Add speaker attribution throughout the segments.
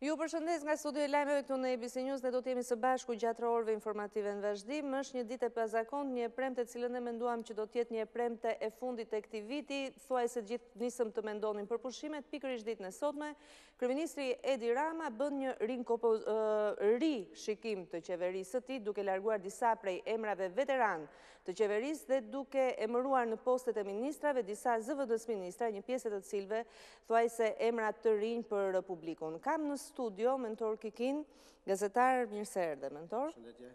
Speaker 1: Ju përshëndes nga studio e lajmeve këtu në ABC News, ne do të jemi së bashku gjatë orëve informative në vazhdim. Është një ditë e pazakont, një premte e cilën ne menduam që do të jetë një premte e fundit të këtij viti, thuajse gjithë nisëm të mendonin për pushimet, pikërisht ditën e sotme. Kryeministri Edi Rama bën një rishikim të qeverisë së tij, duke larguar disa prej emrave veteran të qeverisë dhe duke emëruar në postet e ministrave disa zëvendës ministra, një pjesë të cilëve thuajse emra të rinj për publikun. Kam në studio mentor Kikin, gazetar, mirë se erdhe, mentor.
Speaker 2: Shëndetje.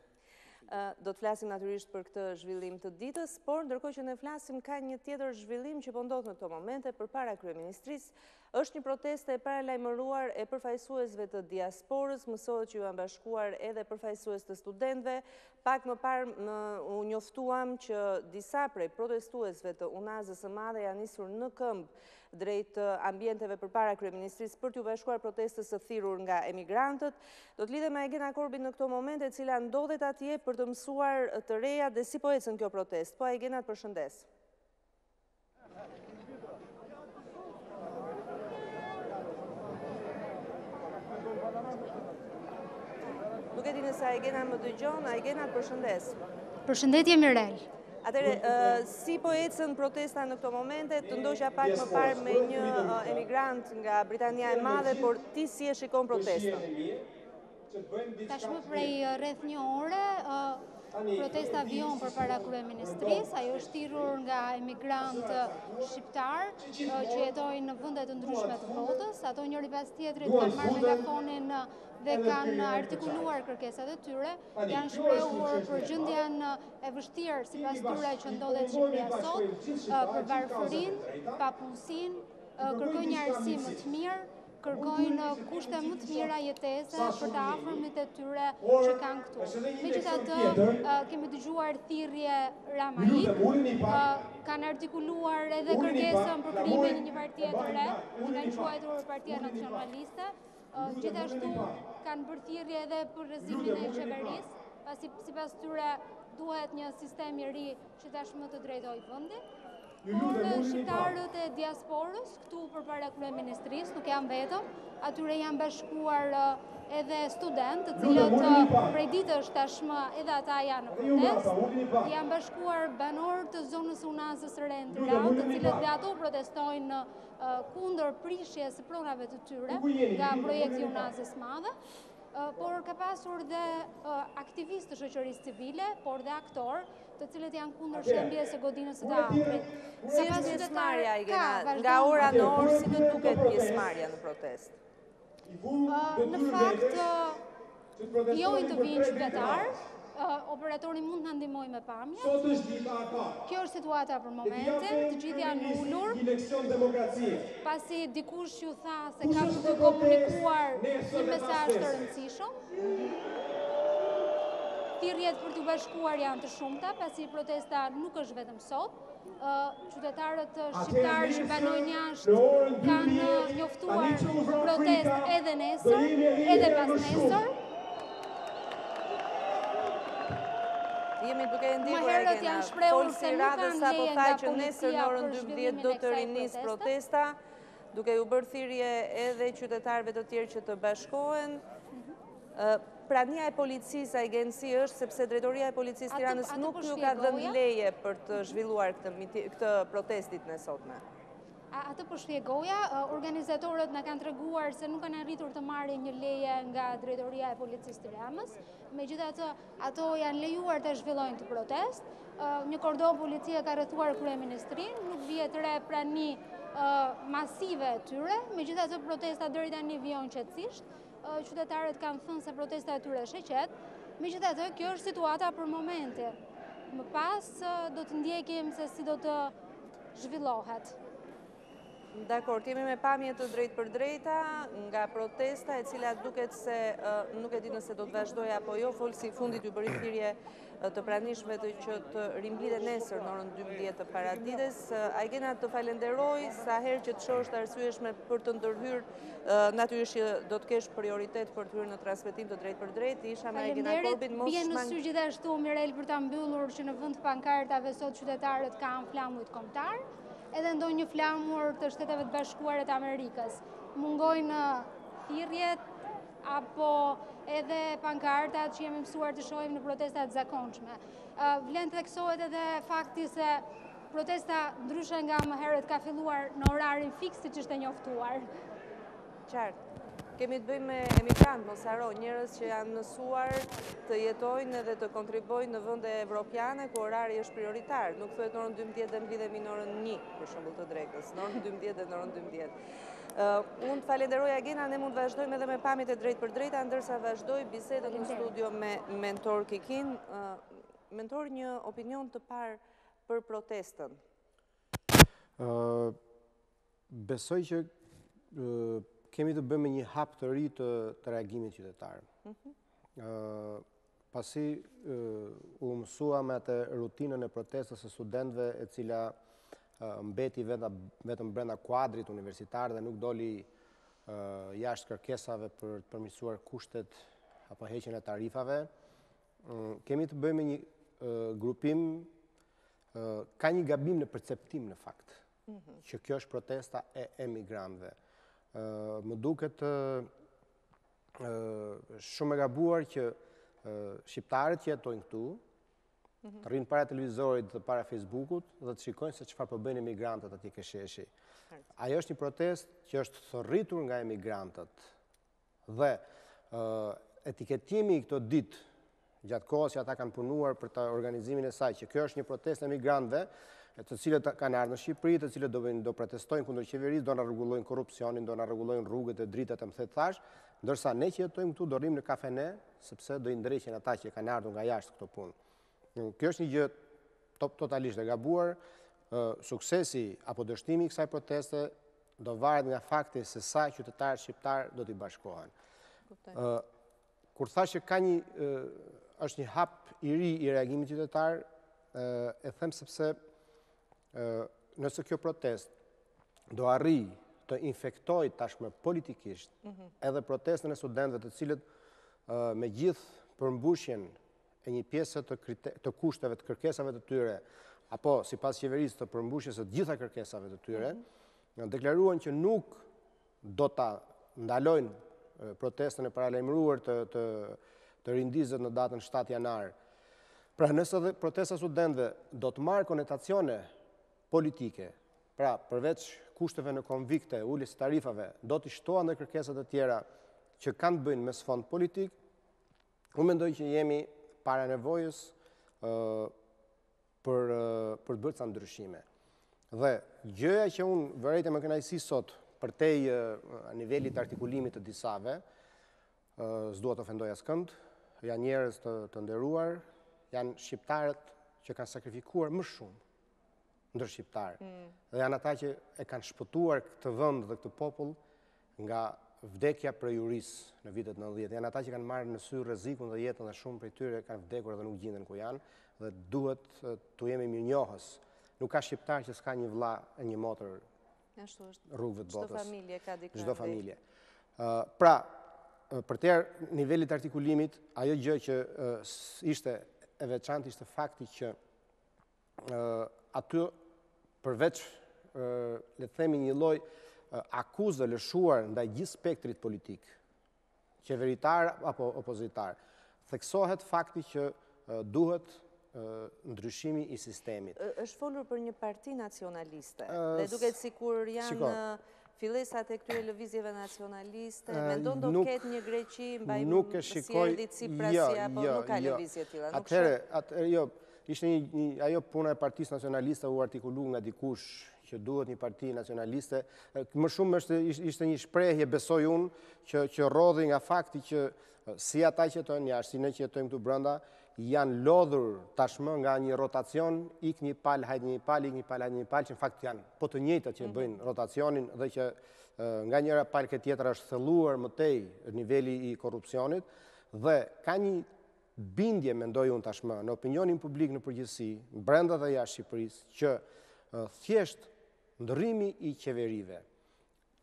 Speaker 1: Do të flasim natyrisht për këtë zhvillim të ditës, por ndërkohë që ne flasim ka një tjetër zhvillim që po ndodh në këto momente përpara kryeministrisë. Është një protestë e paralajmëruar e përfaqësuesve të diasporës, mësohet që janë bashkuar edhe përfaqësues të studentëve. Pak më parë u njoftuam që disa prej protestuesve të Unazës së Madhe janë nisur në këmbë drejt ambienteve përpara kryeministrisë për t'u bashkuar protestës së thirrur nga emigrantët. Do të lidhem me Agena Korbin në këto momente, e cila ndodhet atje për të mësuar të reja dhe si po ecën kjo protestë. Po Agena, të përshëndes. Nuk e di nëse Agena më dëgjon, Agena, të përshëndes.
Speaker 3: Përshëndetje Mirel.
Speaker 1: Atëre, si po ecën protesta në këto momente, të ndoqja pak më parë me një emigrant nga Britania e Madhe, por ti si e shikon protestën?
Speaker 3: Tashmë prej rreth një ore, protesta vion përpara kryeministrisë, ajo është thirrur nga emigrant shqiptar që jetojnë në vende të ndryshme të botës. Ato njëri pas tjetrit kanë marrë megafonin dhe kanë artikuluar kërkesat e tyre, janë shprehur për gjendjen e vështirë sipas tyre që ndodhet Shqipëria sot, për varfërinë, papunësinë, kërkojnë një arsim më të mirë, kërkojnë kushte më të mira jetese për të afërmit e tyre që kanë këtu. Megjithatë, kemi dëgjuar thirrje Ramaik, kanë artikuluar edhe kërkesën për krijimin e një partie të re, që kanë quajtur Partia Nacionaliste. Gjithashtu kanë bërë thirrje edhe për rrezimin e qeverisë, pasi sipas tyre duhet një sistem i ri që tashmë të drejtojë vendin. Por shqiptarët e diasporës këtu përpara kryeministrisë nuk janë vetëm, atyre janë bashkuar edhe studentë, të cilët prej ditësh tashmë edhe ata janë në protestë, janë bashkuar banorë të zonës Unazës së Re në Tiranë, të cilët dhe ato protestojnë kundër prishjes së pronave të tyre nga projekti Unazës Madhe. Por ka pasur dhe aktivistë të shoqërisë civile, por dhe aktorë, të cilët janë kundër shembjes së godinës së teatrit.
Speaker 1: Si është pjesëmarrja, Agena? Nga ora në orë, si do duket pjesëmarrja në protestë?
Speaker 3: Në fakt, vijojnë të vinë qytetarë, operatori mund të na ndihmojë me pamje. Kjo është situata për momentin, të gjithë janë ulur. Pasi dikush ju tha se ka për të komunikuar një mesazh të rëndësishëm. Thirrjet për t'u bashkuar janë të shumta, pasi protesta nuk është vetëm sot. Qytetarët shqiptarë që banojnë jashtë kanë njoftuar protestë edhe nesër, edhe pas nesër.
Speaker 1: Jemi duke e ndjekur, Agena, folsi radhës sa po thaj që nesër në orën 12 do të rinis protesta, duke u bërë thirrje edhe qytetarëve të tjerë që të bashkohen. Prania e policisë, Agena, si është, sepse drejtoria e policisë Tiranës nuk ju ka dhënë leje për të zhvilluar këtë protestit në sotme.
Speaker 3: Atë po shpjegoja, organizatorët na kanë treguar se nuk kanë arritur të marrin një leje nga drejtoria e policisë Tiranës. Megjithatë, ato janë lejuar të zhvillojnë të protestë. Një kordon policie ka rrethuar kryeministrinë, nuk vihet re prani masive e tyre. Megjithatë, protesta deri tani vijojnë qetësisht. Qytetarët kanë thënë se protesta e tyre është e qetë. Megjithatë, kjo është situata për momentin. Më pas do të ndjekim se si do të zhvillohet.
Speaker 1: Dakor, kemi me pamje të drejtë për drejta nga protesta, e cila duket se nuk e di nëse do të vazhdojë apo jo, folsi i fundit ju bëri thirrje të pranishme që të rimblidhen nesër në orën 12 të paradites. Agena, të falenderoj sa herë që të shohësh të arsyeshme për të ndërhyrë, natyrisht që do të kesh prioritet për të hyrë në transmetim të drejtë për drejtë. Isha me Agena Korbin, mos
Speaker 3: bien në sy gjithashtu Mirel për ta mbyllur që në vend të pankartave sot qytetarët kanë flamurit kombëtar, edhe ndonjë flamur të Shteteve të Bashkuara të Amerikës. Mungojnë thirrjet, apo edhe pankartat që jemi mësuar të shohim në protestat zakonshme. Vlen të theksohet edhe fakti se protesta ndryshe nga më herët ka filluar në orarin fiks siç ishte njoftuar.
Speaker 1: Qartë. Kemi të bëjmë me emigrantë, mos haro, njerëz që janë mësuar të jetojnë dhe të kontribuojnë në vende evropiane ku orari është prioritar. Nuk thuhet në orën 12 dhe mblidhemi në orën 1, për shembull të drekës, në orën 12 dhe në orën 12. Unë të falenderoj Agena, ne mund vazhdojmë edhe me pamjet e drejt për drejta, ndërsa vazhdoj bisedën në studio me mentor Kikin. Mentor, një opinion të parë për protestën.
Speaker 2: Besoj që kemi të bëjmë një hap të ri të reagimit qytetar. Pasi u mësua me atë rutinën e protestës së studentëve e cila mbeti vetëm brenda kuadrit universitar dhe nuk doli jashtë kërkesave për të përmirësuar kushtet apo heqjen e tarifave, kemi të bëjmë një grupim, ka një gabim në perceptim në fakt, që kjo është protesta e emigrantëve. Më duket shumë e gabuar që shqiptarët që jetojnë këtu, të rrinë para televizorit dhe para Facebookut dhe të shikojnë se çfarë po bëjnë emigrantët atje ke sheshi. Ajo është një protestë që është thërritur nga emigrantët dhe etiketimi i këto ditë gjatë kohës që ata kanë punuar për të organizimin e saj, që kjo është një protestë emigrantëve, të cilët kanë ardhur në Shqipëri, të cilët do protestojnë kundër qeverisë, do na rregullojnë korrupsionin, do na rregullojnë rrugët e dritat e mbethet thash, ndërsa ne që jetojmë këtu do rrim në kafene, sepse do i ndreqen ata që kanë ardhur nga jashtë këto punë. Kjo është një gjë totalisht e gabuar. Suksesi apo dështimi i kësaj proteste do varet nga fakti se sa qytetarë shqiptar do t'i bashkohen. Kur thash që është një hap i ri i reagimit qytetar, e them sepse nëse kjo protest do arri të infektoj tashmë politikisht edhe protestën e studentëve të cilët me gjithë përmbushjen e një pjesë të kushteve të kërkesave të tyre, apo sipas qeverisë të përmbushjes së gjitha kërkesave të tyre, deklaruan që nuk do ta ndalojnë protestën e paralajmëruar të rindizet në datën 7 janar. Pra nëse dhe protesta studentëve do të marrë konotacione politike, pra përveç kushteve në konvikte, uljes tarifave, do të shtohen dhe kërkesat e tjera që kanë të bëjnë me sfond politik, unë mendoj që jemi para nevojës për të bërë ca ndryshime. Dhe gjëja që unë vërejtë më kënaqësi sot përtej nivelit të artikulimit të disave, s'dua të ofendoj askënd, janë njerëz të nderuar, janë shqiptarët që kanë sakrifikuar më shumë ndër shqiptarë. Dhe janë ata që e kanë shpëtuar këtë vend dhe këtë popull nga vdekja prejurisë në vitet 90. Janë ata që kanë marrë në sy rrezikun dhe jetën dhe shumë prej tyre kanë vdekur dhe nuk gjenden ku janë dhe duhet t'u jemi mirënjohës. Nuk ka shqiptar që s'ka një vëlla e një motër rrugëve të botës.
Speaker 1: Çdo familje ka dikë.
Speaker 2: Çdo familje. Pra, përterë nivelit artikulimit, ajo gjë që ishte e veçantë ishte fakti që aty përveç le të themi një lloj akuzë lëshuar ndaj gjithë spektrit politik, qeveritar apo opozitar, theksohet fakti që duhet ndryshimi i sistemit.
Speaker 1: Është folur për një parti nacionaliste dhe duket sikur janë fillesat e këtyre lëvizjeve nacionaliste, mendon do ketë një Greqi mbajmë sjelljet si Prasia, apo nuk ka lëvizje të tilla?
Speaker 2: Atëherë, jo, ishte ajo puna e Partisë Nacionaliste u artikulu nga dikush që duhet një parti nacionaliste. Më shumë ishte një shprehje, besoj unë, që rodhi nga fakti që si ata që jetojnë jashtë, si ne që jetojmë këtu brenda, janë lodhur tashmë nga një rotacion, ik një palë, hajt një palë, ik një palë, hajt një palë, që në fakt janë po të njëjtat që bëjnë rotacionin dhe që nga njëra palë këtë tjetër është thelluar mëtej niveli i korrupsionit dhe ka një bindje, mendoj unë tashmë, në opinionin publik në përgjithësi, brenda dhe jashtë Shqipërisë, që thjesht ndërrimi i qeverive,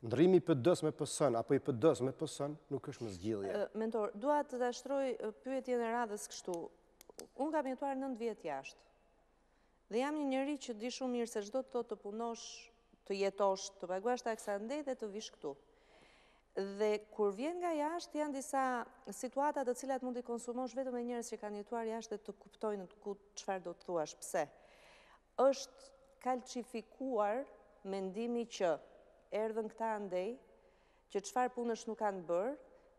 Speaker 2: ndërrimi i PD-s me PS-n, apo i PD-s me PS-n, nuk është më zgjidhje.
Speaker 1: Mentor, dua të ta shtroj pyetjen e radhës kështu. Unë kam jetuar 9 vjet jashtë. Dhe jam një njeri që di shumë mirë se çdo të thotë të punosh, të jetosh, të paguash taksa ndej dhe të vish këtu. Dhe kur vjen nga jashtë, janë disa situata të cilat mund t'i konsumosh vetëm me njerëz që kanë jetuar jashtë dhe të kuptojnë çfarë do të thuash. Pse? Është kalçifikuar mendimi që erdhën këta andej, që çfarë punësh nuk kanë bërë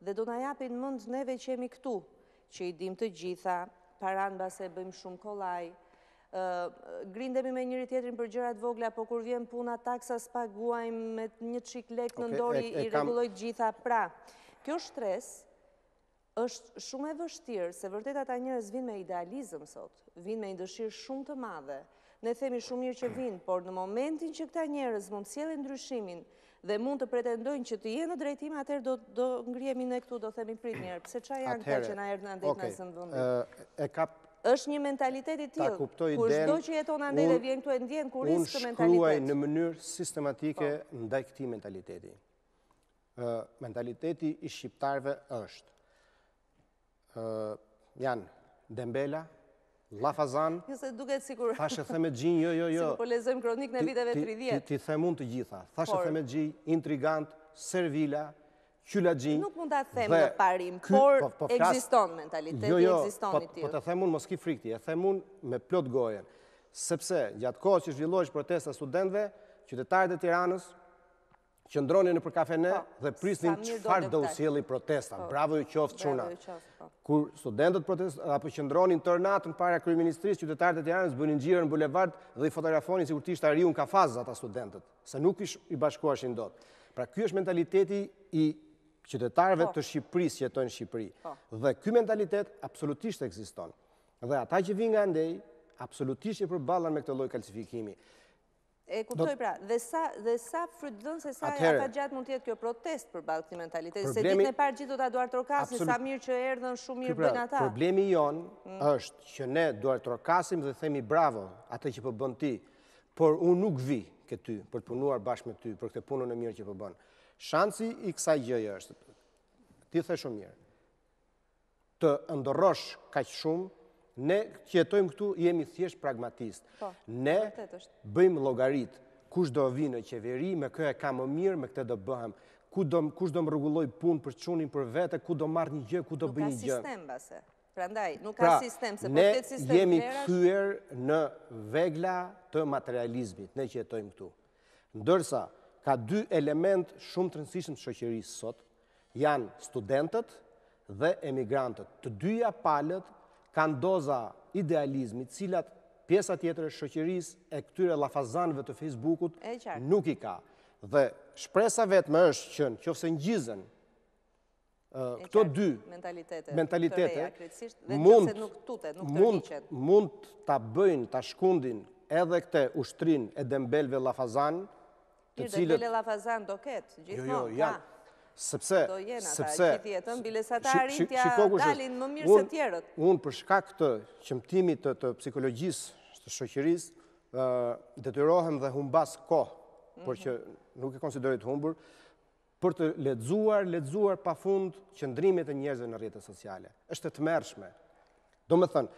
Speaker 1: dhe do na japin mend neve që jemi këtu, që i dim të gjitha, paran base bëjmë shumë kollaj, grindemi me njëri tjetrin për gjërat vogla, po kur vjen puna taksa spaguajmë me një çik lek në dorë i rregulloj të gjitha. Pra, kjo stres është shumë e vështirë, se vërtet ata njerëz vinë me idealizëm sot, vinë me një dëshirë shumë të madhe. Ne themi shumë mirë që vinë, por në momentin që këta njerëz mund sjellin ndryshimin dhe mund të pretendojnë që të jenë në drejtim, atëherë do ngrihemi ne këtu, do themi prit njerë, pse çfarë janë këta që na erdhën andej në zënë vendin. Është një mentalitet i tillë, kur çdo që jeton andej dhe vjen këtu e ndjen kurriz këtë mentalitet.
Speaker 2: Unë shkruaj në mënyrë sistematike ndaj këtij mentaliteti. Mentaliteti i shqiptarëve është janë dembela, llafazan, thashë themet gjinj, jo.
Speaker 1: Sikur po lexojmë kronikën e viteve 30.
Speaker 2: Ti them unë të gjitha. Thashë themet gjinj, intrigant, servila, qylagjinj.
Speaker 1: Nuk mund ta them në parim, por ekziston mentaliteti, ekziston i tillë.
Speaker 2: Po të them unë mos ki frikti, e them unë me plot gojen. Sepse gjatë kohës që zhvillohej protesta studentëve, qytetarët e Tiranës qëndronin nëpër kafene dhe prisnin çfarë do u sjelli protesta. Bravo ju qoftë çuna. Kur studentët apo qëndronin tërë natën para kryeministrisë, qytetarët e Tiranës bënin xhirën në bulevard dhe i fotografonin sikur të ishte ariu në kafaz ata studentët, se nuk i bashkoheshin dot. Pra ky është mentaliteti i qytetarëve të Shqipërisë që jetojnë në Shqipëri. Dhe ky mentalitet absolutisht ekziston. Dhe ata që vinë nga andej, absolutisht i përballen me këtë lloj kalcifikimi.
Speaker 1: E kuptoj pra, dhe sa frytdhënse sa afatgjat mund të jetë kjo protestë përballë këtij mentaliteti, se ditën e parë gjithë do ta duartrokasin sa mirë që erdhën, shumë mirë bëjnë ata.
Speaker 2: Problemi jon është që ne duartrokasim dhe themi bravo atë që po bën ti, por unë nuk vi këty për të punuar bashkë me ty për këtë punën e mirë që po bën. Shansi i kësaj gjëje është, ti the shumë mirë, të ndorrosh kaq shumë. Ne që jetojmë këtu jemi thjesht pragmatist. Ne bëjmë llogarit. Kush do vi në qeveri, me kë e ka më mirë, me këtë do bëhem. Kush do më rregulloj punë për çunin për vete, ku do marr një gjë, ku do bëj një gjë.
Speaker 1: Nuk ka sistem base. Prandaj, nuk ka sistem, se po këtë sistem
Speaker 2: ne jemi kthyer në vegla të materializmit, ne që jetojmë këtu. Ndërsa ka dy element shumë të rëndësishëm të shoqërisë sot, janë studentët dhe emigrantët. Të dyja palët kanë doza idealizmi, cilat pjesa tjetër e shoqërisë e këtyre llafazanëve të Facebookut nuk i ka. Dhe shpresa vetme është që nëse ngjizen këto dy mentalitete mund ta bëjnë, ta shkundin edhe këtë ushtrinë e dembelëve llafazan,
Speaker 1: të cilët dembelë llafazan do ketë gjithmonë.
Speaker 2: Sepse
Speaker 1: dalin më mirë se tjerët.
Speaker 2: Unë për shkak të qëmtimit të psikologjisë të shoqërisë detyrohem dhe humbas kohë, por që nuk e konsideroj të humbur, për të lexuar pafund qëndrimet e njerëzve në rrjetet sociale. Është e tmerrshme. Domethënë,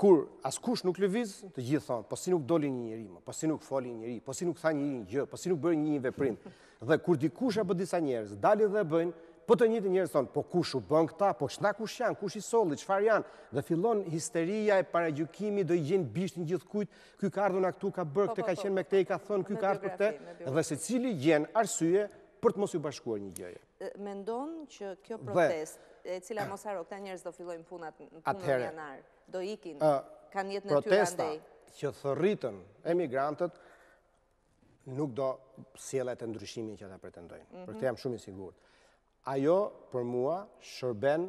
Speaker 2: kur askush nuk lëviz, të gjithë thonë, po si nuk doli një njeri, po si nuk foli një njeri, po si nuk tha një gjë, po si nuk bëri një veprim. Dhe kur dikush apo disa njerëz dalin dhe bëjnë, po të njëjtë njerëz thonë, po kush u bën këta, po çna kush janë, kush i solli, çfarë janë, dhe fillon histeria e paragjykimit, do i gjen bishtin gjithkujt, ky ka ardhur na këtu, ka bërë këtë, ka qenë me këtë, i ka thënë, ky ka ardhur këtë, dhe secili gjen arsye për të mos u bashkuar një gjëje.
Speaker 1: Mendon që kjo protestë, e cila mos haro, këta njerëz do fillojnë punën në janar, do ikin, kanë jetë në tyre andej.
Speaker 2: Protesta që thërritën emigrantët nuk do sjellet të ndryshimin që ata pretendojnë. Për këtë jam shumë i sigurt. Ajo për mua shërben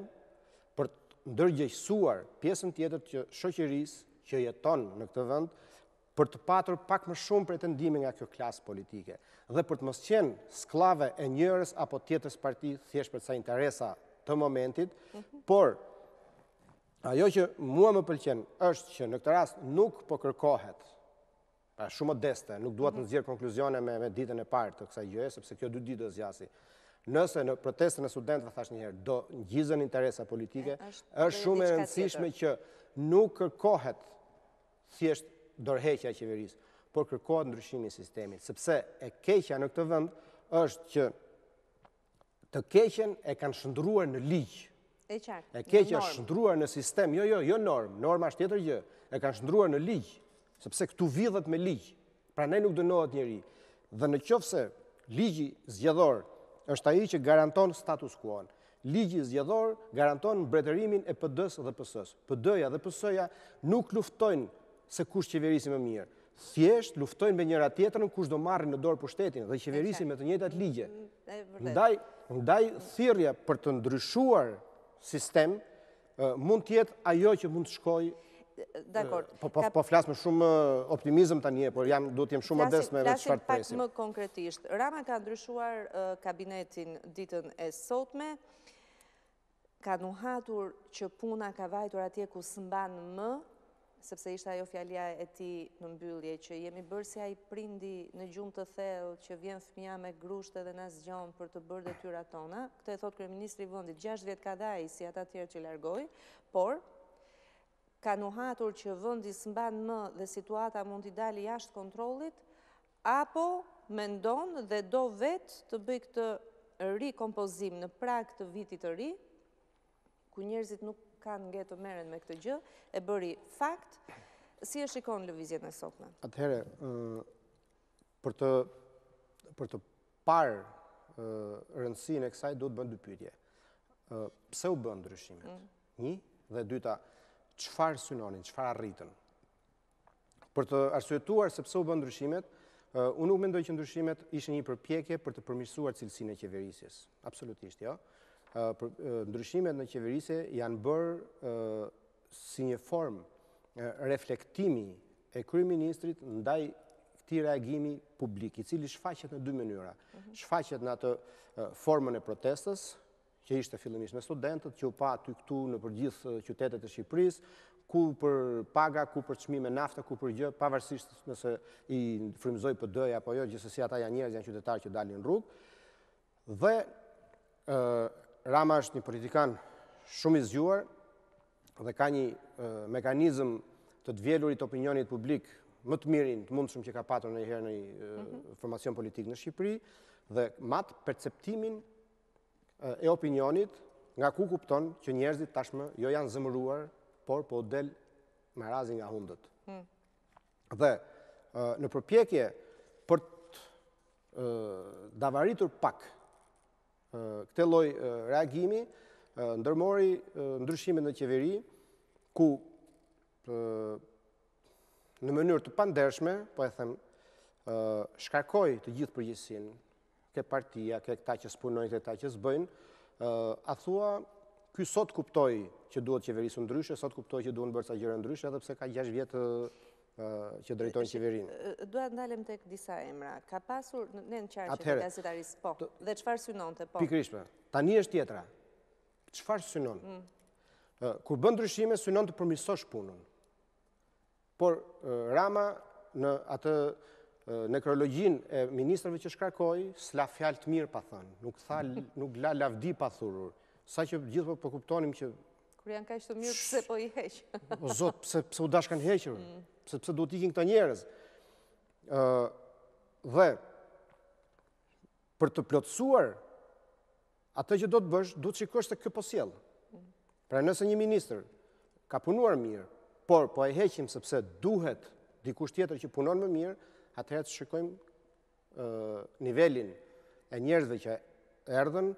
Speaker 2: për të ndërgjegjësuar pjesën tjetër të shoqërisë që jeton në këtë vend, për të patur pak më shumë pretendime nga kjo klasë politike dhe për të mos qenë skllave e njërës apo tjetrës parti thjesht për ca interesa të momentit, por ajo që mua më pëlqen është që në këtë rast nuk po kërkohet, shumë modeste, nuk duhet të nxjerr konkluzione me ditën e parë të kësaj gjëje, sepse kjo 2 ditë do zgjasë. Nëse në protestën e studentëve, thash një herë, do ngjizen interesa politike, është shumë e rëndësishme që nuk kërkohet thjesht dorëheqja e qeverisë, por kërkohet ndryshimi i sistemit, sepse e keqja në këtë vend është që Të keqen e kanë shndruar në ligj.
Speaker 1: E qartë.
Speaker 2: E keqja është shndruar në sistem, jo normë, norma është tjetër gjë. E kanë shndruar në ligj, sepse këtu vidhet me ligj. Prandaj nuk dënohet njeri. Dhe në qoftë se ligji zgjedhor është ai që garanton status quo-n. Ligji zgjedhor garanton mbretërimin e PD-s dhe PS-s. PD-ja dhe PS-ja nuk luftojnë se kush qeverisin më mirë. Thjesht luftojnë me njëra tjetrën kush do marrin në dorë pushtetin dhe qeverisin me të njëjtat ligje. Ndaj thirrja për të ndryshuar sistem mund të jetë ajo që mund të shkojë. Po flas me shumë optimizëm tani, por duhet të jem shumë modest me çfarë presim.
Speaker 1: Flasim pak më konkretisht. Rama ka ndryshuar kabinetin ditën e sotme. Ka nuhatur që puna ka vajtur atje ku s'mban më, sepse ishte ajo fjalia e tij në mbyllje që jemi bërë si ai prindi në gjumë të thellë që vjen fëmia me grushte dhe na zgjon për të bërë detyrat tona. Këtë e thot kryeministri i vendit, 6 vjet ka dhaj si ata të tjerë që largoi, por ka nuhatur që vendi s'mban më dhe situata mund t'i dalë jashtë kontrollit, apo mendon dhe do vetë të bëj këtë rikompozim në prag të vitit të ri, ku njerëzit nuk kanë nge të merren me këtë gjë, e bëri fakt. Si e shikon lëvizjen e sotme?
Speaker 2: Atëherë, për të parë rëndësinë e kësaj duhet bën dy pyetje. Pse u bën ndryshimet? Një, dhe dyta, çfarë synonin, çfarë arritën? Për të arsyetuar se pse u bën ndryshimet, unë nuk mendoj që ndryshimet ishin një përpjekje për të përmirësuar cilësinë e qeverisjes. Absolutisht, jo. Ndryshimet në qeverisje janë bërë si një formë reflektimi e kryeministrit ndaj këtij reagimi publik, i cili shfaqet në dy mënyra. Shfaqet në atë formën e protestës, që ishte fillimisht me studentët, që u pa aty këtu në përgjithë qytetet e Shqipërisë, ku për paga, ku për çmime nafte, ku për gjë, pavarësisht nëse i frymëzoi PD-ja apo jo, gjithsesi ata janë njerëz, janë qytetarë që dalin në rrugë. Dhe Rama është një politikan shumë i zgjuar dhe ka një mekanizëm të dvjelurit opinionit publik më të mirin të mundshëm që ka patur ndonjëherë në një formacion politik në Shqipëri dhe mat perceptimin e opinionit nga ku kupton që njerëzit tashmë jo janë zemëruar, por po del marazi nga hundët. Dhe në përpjekje për të davaritur pak këtë lloj reagimi, ndërmori ndryshimet në qeveri, ku në mënyrë të pandershme, po e them, shkarkoi të gjithë përgjegjësinë, ke partia, ke këta që s'punojnë, ke këta që s'bëjnë, a thua, ky sot kuptoi që duhet qeverisur ndryshe, sot kuptoi që duhen bërë ca gjëra ndryshe, edhe pse ka 6 vjet që drejtojnë qeverinë.
Speaker 1: Duhet ndalem tek disa emra. Ka pasur në qarqe të gazetarisë, po. Dhe çfarë synonte, po?
Speaker 2: Pikërisht. Tani është tjetra. Çfarë synon? Kur bën ndryshime, synon të përmirësosh punën. Por Rama në atë nekrologjinë e ministrave që shkarkoi, s'la fjalë të mirë pa thënë. Nuk la lavdi pa thurur. Saqë gjithë po kuptonim që
Speaker 1: kur janë kaq të mirë, pse po i heq?
Speaker 2: O zot, pse u dashkan hequr? Pse duhet ikin këta njerëz? Dhe për të plotësuar atë që do të bësh, duhet shikosh se kjo po sjell. Pra nëse një ministër ka punuar mirë, por po e heqim sepse duhet dikush tjetër që punon më mirë, atëherë të shikojmë nivelin e njerëzve që erdhën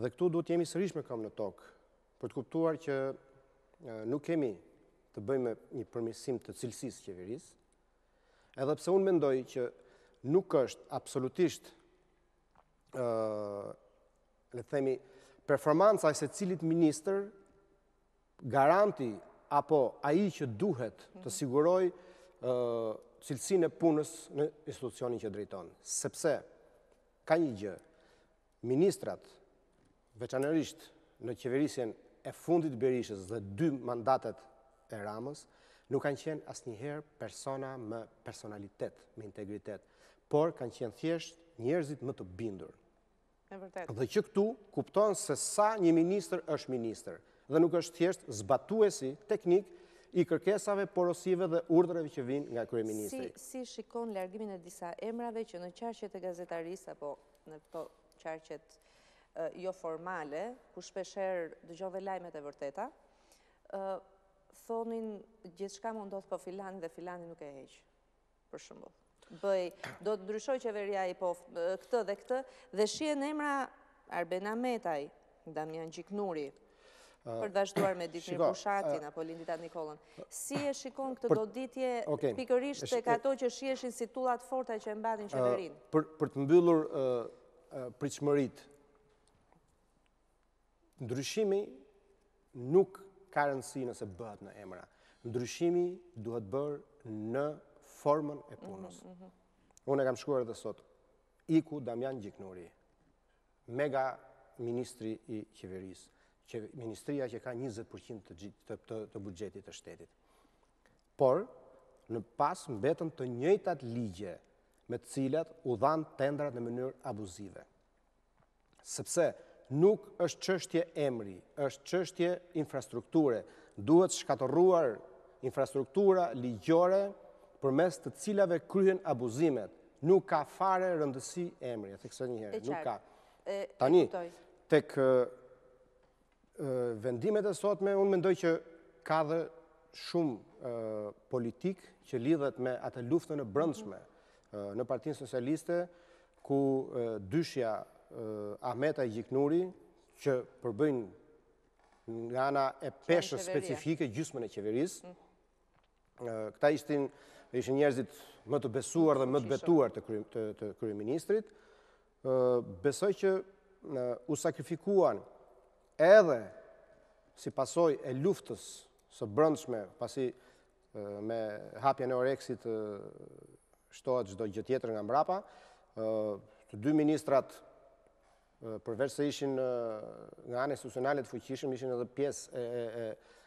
Speaker 2: dhe këtu duhet jemi sërish me këmbë në tokë për të kuptuar që nuk kemi të bëjmë një përmirësim të cilësisë qeverisë, edhe pse unë mendoj që nuk është absolutisht, le të themi, performanca e secilit ministër garanti apo ai që duhet të siguroj cilësinë e punës në institucionin që drejton. Sepse ka një gjë, ministrat, veçanërisht në qeverisjen e fundit Berishës dhe 2 mandatet e Ramës, nuk kanë qenë asnjëherë persona me personalitet, me integritet, por kanë qenë thjesht njerëzit më të bindur. Dhe që këtu kupton se sa një ministër është ministër, dhe nuk është thjesht zbatuesi teknik i kërkesave, porosive dhe urdhrave që vijnë nga kryeministri.
Speaker 1: Si shikon largimin e disa emrave që në qarqet e gazetarisë apo në këto qarqet jo formale, ku shpeshherë dëgjove lajmet e vërteta, thonin gjithçka mund ndodh po filani dhe filani nuk e heq. Për shembull. Do të ndryshoj qeveria i po këtë dhe këtë, dhe shihen emra Arben Ametaj, Damian Gjiknuri, për të vazhduar me Ditmir Bushatin apo Lindita Nikollën. Si e shikon këtë goditje pikërisht tek ato që shiheshin si tullat forta që e mbanin qeverinë?
Speaker 2: Për të mbyllur pritshmëritë, ndryshimi nuk ka rëndësi nëse bëhet në emra. Ndryshimi duhet bërë në formën e punës. Unë e kam shkruar edhe sot. Iku Damian Gjiknuri, mega ministri i qeverisë. Ministria që ka 20% të buxhetit të shtetit. Por, në pas mbetën të njëjtat ligje me të cilat u dhanë tendrat në mënyrë abuzive. Sepse nuk është çështje emri, është çështje infrastrukture. Duhet shkatërruar infrastruktura ligjore përmes të cilave kryhen abuzimet. Nuk ka fare rëndësi emri, e theksoj një herë, nuk ka. Tani, tek vendimet e sotme, unë mendoj që ka dhe shumë politik që lidhet me atë luftën e brendshme në Partinë Socialiste, ku dyshja Ahmeta Gjiknuri, që përbëjnë nga ana e peshës specifike gjysmën e qeverisë. Këta ishin njerëzit më të besuar dhe më të betuar të kryeministrit. Besoj që u sakrifikuan edhe si pasojë e luftës së brendshme, pasi me hapjen e Oreksit shtohet çdo gjë tjetër nga mbrapa. Të dy ministrat, përveç se ishin nga ana institucionale të fuqishëm, ishin edhe pjesë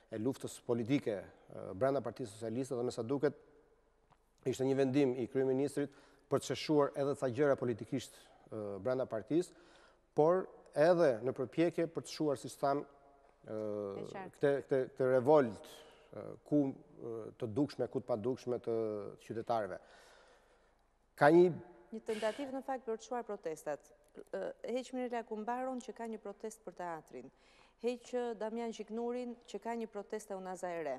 Speaker 2: e luftës politike brenda Partisë Socialiste, dhe me sa duket ishte një vendim i kryeministrit për të sheshuar edhe ca gjëra politikisht brenda partisë, por edhe në përpjekje për të shuar, siç tham, këtë revolt ku të dukshme, ku të padukshme të qytetarëve. Ka
Speaker 1: një tentativë në fakt për të shuar protestat. Heq Mirela Kumbaron që ka një protest për teatrin. Heq Damian Gjiknurin që ka një protest e Unaza e Re.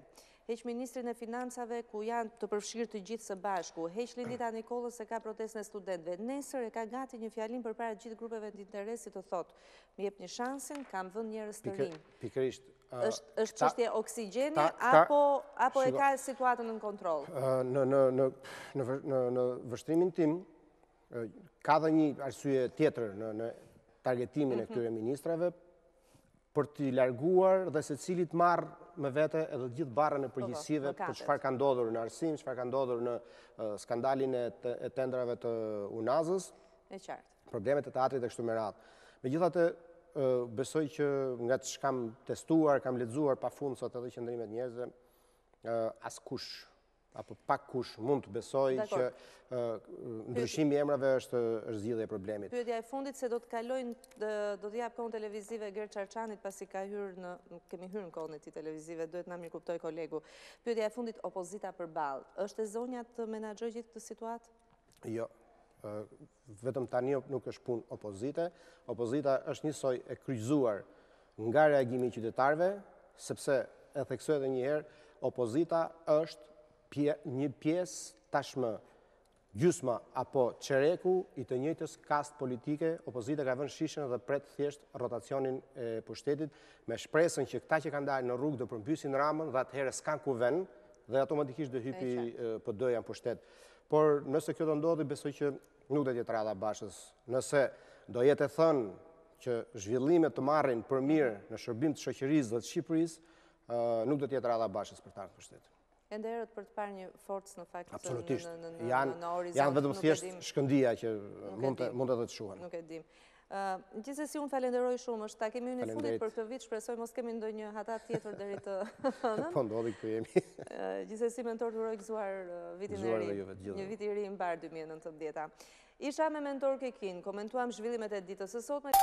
Speaker 1: Heq Ministrin e Financave ku janë të përfshirë të gjithë së bashku. Heq Lindita Nikollën se ka protestën e studentëve. Nesër e ka gati një fjalim përpara gjithë grupeve të interesit të thotë, më jep një shansin, kam vënë njerëz të rinj.
Speaker 2: Pikërisht.
Speaker 1: Është çështje oksigjeni apo e ka situatën në kontroll?
Speaker 2: Në vështrimin tim ka dhe një arsye tjetër në targetimin e këtyre ministrave, për t'i larguar dhe se cilit marrë me vete edhe gjithë barrën e përgjegjësive për çfarë ka ndodhur në Arsim, çfarë ka ndodhur në skandalin e tendrave të Unazës, problemet e teatrit e kështu me radhë. Megjithatë, besoj që nga që kam testuar, kam lexuar pafund sot edhe qëndrimet njerëzve, askush apo pak kush mund të besoj që ndryshimi i emrave është zgjidhja e problemit.
Speaker 1: Pyetja e fundit, se do të kalojnë, do të jap kohën televizive Ger Çarçanit pasi ka hyrë kemi hyrë në kohën e tij televizive, duhet na mirëkuptoj kolegu. Pyetja e fundit, opozita përballë. Është e zonja të menaxhojë gjithë këtë situatë?
Speaker 2: Jo. Vetëm tani nuk është punë opozite. Opozita është njësoj e kryqëzuar nga reagimi i qytetarëve, sepse e theksoj edhe një herë, opozita është një pjesë tashmë gjysma apo çereku i të njëjtës kast politike. Opozita ka vënë shishën dhe pret thjesht rotacionin e pushtetit, me shpresën që këta që kanë dalë në rrugë do përmbysin Ramën dhe atëherë s'kan ku vend dhe automatikisht do hypi PD-ja në pushtet. Por nëse kjo do ndodhi, besoj që nuk do të jetë rradha bashës. Nëse do jetë e thënë që zhvillimet të marrin për mirë në shërbim të shoqërisë dhe të Shqipërisë, nuk do të jetë rradha bashës për të ardhur në pushtet.
Speaker 1: Ende herët për të parë një forcë në fakt në
Speaker 2: horizont. Janë vetëm thjesht shkëndia që mund edhe të shuhen.
Speaker 1: Nuk e dim. Gjithsesi unë falenderoj shumë, është ta kemi unë i fundit për këtë vit, shpresoj mos kemi ndonjë hatat tjetër deri të...
Speaker 2: Po ndodhi këtu jemi.
Speaker 1: Gjithsesi mentor të uroj gëzuar vitin e ri, një vit i ri i mbar 2019. Isha me mentor Kikin, komentuam zhvillimet e ditës së sotme.